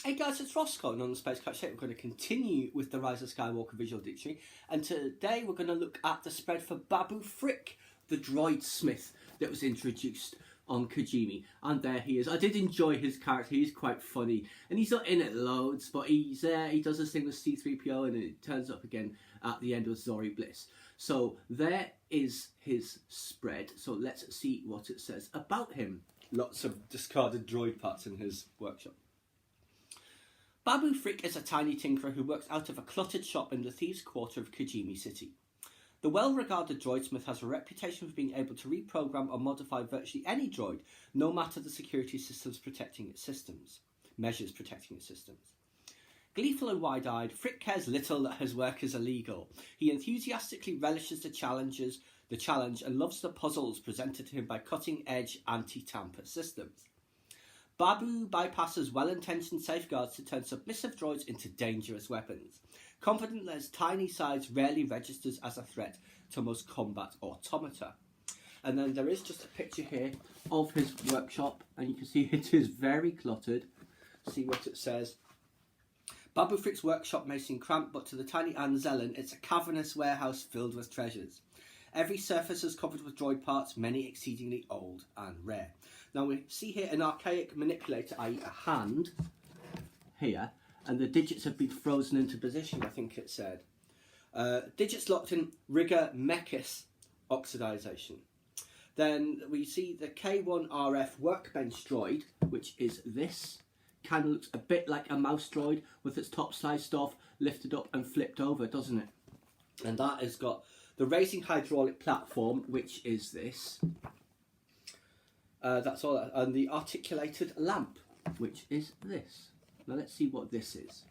Hey guys, it's Roscoe, and on the Space Catch we're going to continue with the Rise of Skywalker Visual Dictionary, and today we're going to look at the spread for Babu Frik, the droidsmith that was introduced on Kijimi, and there he is. I did enjoy his character. He's quite funny, and he's not in it loads, but he's there. He does this thing with C-3PO, and it turns up again at the end of Zori Bliss. So there is his spread. So let's see what it says about him. Lots of discarded droid parts in his workshop. Babu Frik is a tiny tinkerer who works out of a cluttered shop in the Thieves' Quarter of Kijimi City. The well-regarded droidsmith has a reputation for being able to reprogram or modify virtually any droid, no matter the security measures protecting its systems. Gleeful and wide-eyed, Frik cares little that his work is illegal. He enthusiastically relishes the challenge and loves the puzzles presented to him by cutting-edge anti-tamper systems. Babu bypasses well-intentioned safeguards to turn submissive droids into dangerous weapons, confident that his tiny size rarely registers as a threat to most combat automata. And then there is just a picture here of his workshop, and you can see it is very cluttered. See what it says. Babu Frik's workshop may seem cramped, but to the tiny Anzellan, it's a cavernous warehouse filled with treasures. Every surface is covered with droid parts, many exceedingly old and rare. Now we see here an archaic manipulator, i.e. a hand, here, and the digits have been frozen into position, I think it said. Digits locked in rigor mechis oxidization. Then we see the K1RF workbench droid, which is this. Kind of looks a bit like a mouse droid with its top sliced off, lifted up and flipped over, doesn't it? And that has got the racing hydraulic platform, which is this. That's all. And the articulated lamp, which is this. Now let's see what this is.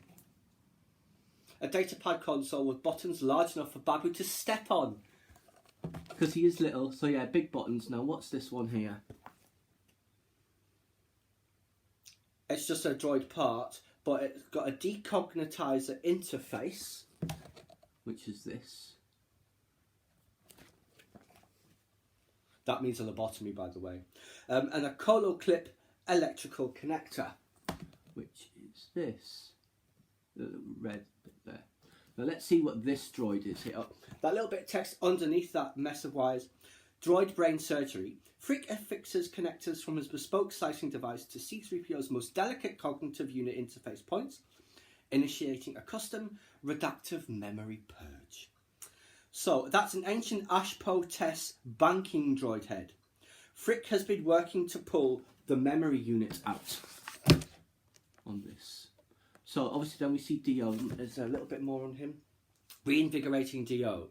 A datapad console with buttons large enough for Babu to step on. Because he is little, so yeah, big buttons. Now what's this one here? It's just a droid part, but it's got a decognitizer interface, which is this. That means a lobotomy, by the way. And a colo clip electrical connector, which is this. The red bit there. Now let's see what this droid is here. Oh, that little bit of text underneath that mess of wires. Droid brain surgery. Frik affixes connectors from his bespoke slicing device to C-3PO's most delicate cognitive unit interface points, initiating a custom redactive memory purge. So, that's an ancient Ashpo Tess banking droid head. Frik has been working to pull the memory unit out on this. So, obviously then we see Dio. There's a little bit more on him. Reinvigorating Dio.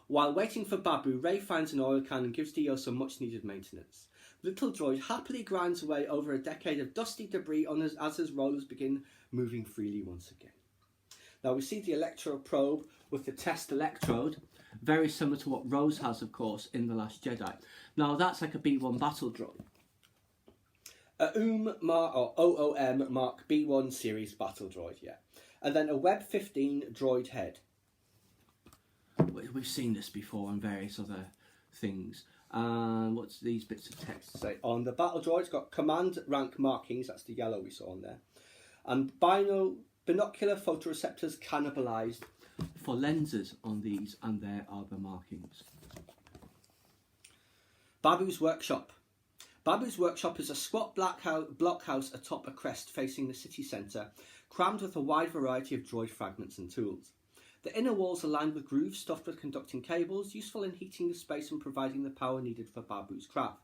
While waiting for Babu, Ray finds an oil can and gives Dio some much needed maintenance. Little droid happily grinds away over a decade of dusty debris as his rollers begin moving freely once again. Now we see the electroprobe with the test electrode, very similar to what Rose has, of course, in The Last Jedi. Now that's like a B1 battle droid. A OOM Mark B1 series battle droid, yeah. And then a Web 15 droid head. We've seen this before on various other things. And what's these bits of text say? On the battle droid, it's got command rank markings, that's the yellow we saw on there. And binocular photoreceptors cannibalized for lenses on these, and there are the markings. Babu's workshop. Babu's workshop is a squat blockhouse atop a crest facing the city centre, crammed with a wide variety of droid fragments and tools. The inner walls are lined with grooves stuffed with conducting cables, useful in heating the space and providing the power needed for Babu's craft.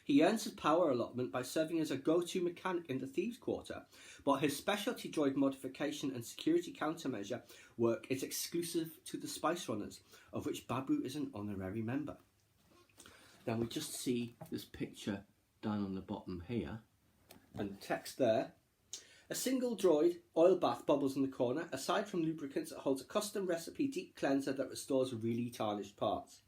He earns his power allotment by serving as a go-to mechanic in the Thieves' Quarter, but his specialty droid modification and security countermeasure work is exclusive to the Spice Runners, of which Babu is an honorary member. Now we just see this picture down on the bottom here, and the text there. A single droid oil bath bubbles in the corner. Aside from lubricants, it holds a custom recipe deep cleanser that restores really tarnished parts.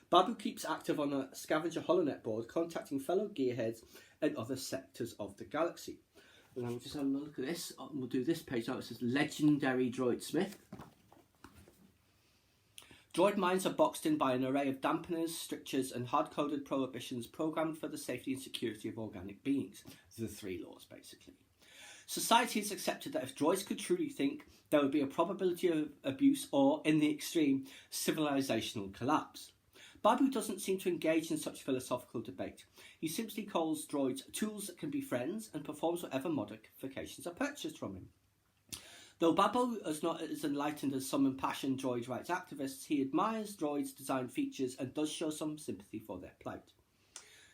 Babu keeps active on a scavenger holonet board, contacting fellow gearheads in other sectors of the galaxy. And we'll just have a look at this. We'll do this page now. It says Legendary Droidsmith. Droid minds are boxed in by an array of dampeners, strictures and hard-coded prohibitions programmed for the safety and security of organic beings. The three laws, basically. Society has accepted that if droids could truly think, there would be a probability of abuse or, in the extreme, civilizational collapse. Babu doesn't seem to engage in such philosophical debate. He simply calls droids tools that can be friends and performs whatever modifications are purchased from him. Though Babu is not as enlightened as some impassioned droid rights activists, he admires droids' design features and does show some sympathy for their plight.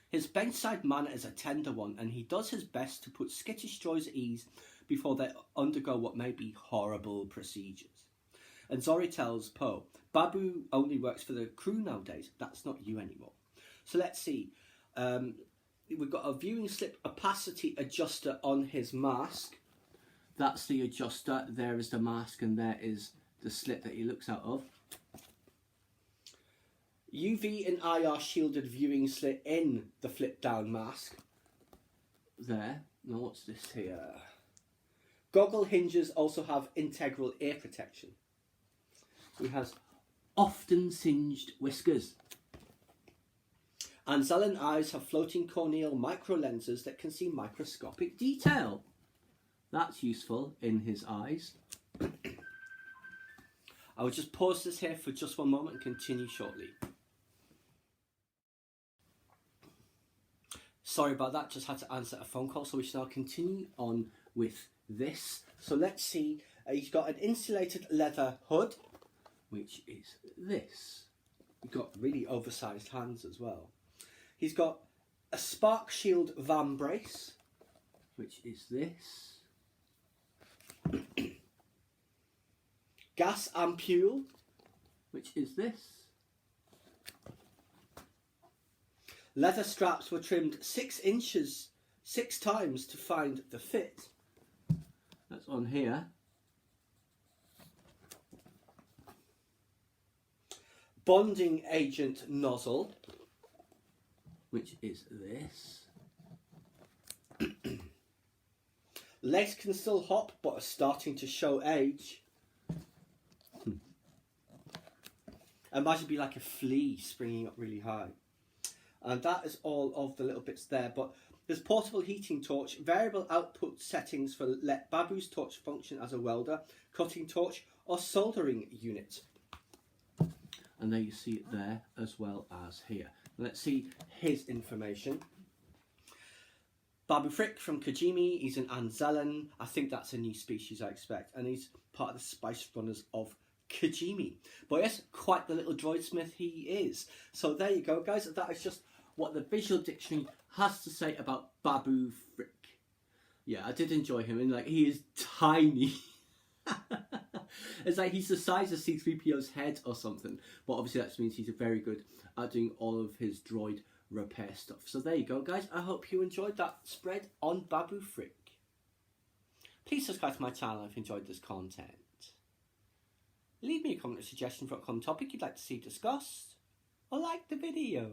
His benchside manner is a tender one, and he does his best to put skittish droids at ease before they undergo what may be horrible procedures. And Zori tells Poe, Babu only works for the crew nowadays. That's not you anymore. So let's see. We've got a viewing slip opacity adjuster on his mask. That's the adjuster. There is the mask, and there is the slit that he looks out of. UV and IR shielded viewing slit in the flip down mask. There. Now what's this here? Goggle hinges also have integral ear protection. He has often singed whiskers. And Zelen eyes have floating corneal micro lenses that can see microscopic detail. That's useful in his eyes. I will just pause this here for just one moment and continue shortly. Sorry about that, just had to answer a phone call, so we shall now continue on with this. So let's see, he's got an insulated leather hood, which is this. He's got really oversized hands as well. He's got a spark shield van brace, which is this. Gas ampule, which is this. Leather straps were trimmed 6 inches 6 times to find the fit. That's on here. Bonding agent nozzle, which is this. Legs can still hop but are starting to show age. Imagine it'd be like a flea springing up really high. And that is all of the little bits there. But there's portable heating torch, variable output settings for let Babu's torch function as a welder, cutting torch or soldering unit. And there you see it there as well as here. Let's see his information. Babu Frik from Kijimi, he's an Anzellan. I think that's a new species, I expect. And he's part of the Spice Runners of Kijimi. But yes, quite the little droidsmith he is. So there you go, guys. That is just what the visual dictionary has to say about Babu Frik. Yeah, I did enjoy him. And like, he is tiny. It's like he's the size of C-3PO's head or something. But obviously that means he's very good at doing all of his droid repair stuff. So there you go, guys. I hope you enjoyed that spread on Babu Frik. Please subscribe to my channel if you enjoyed this content. Leave me a comment or suggestion for a upcoming topic you'd like to see discussed, or like the video.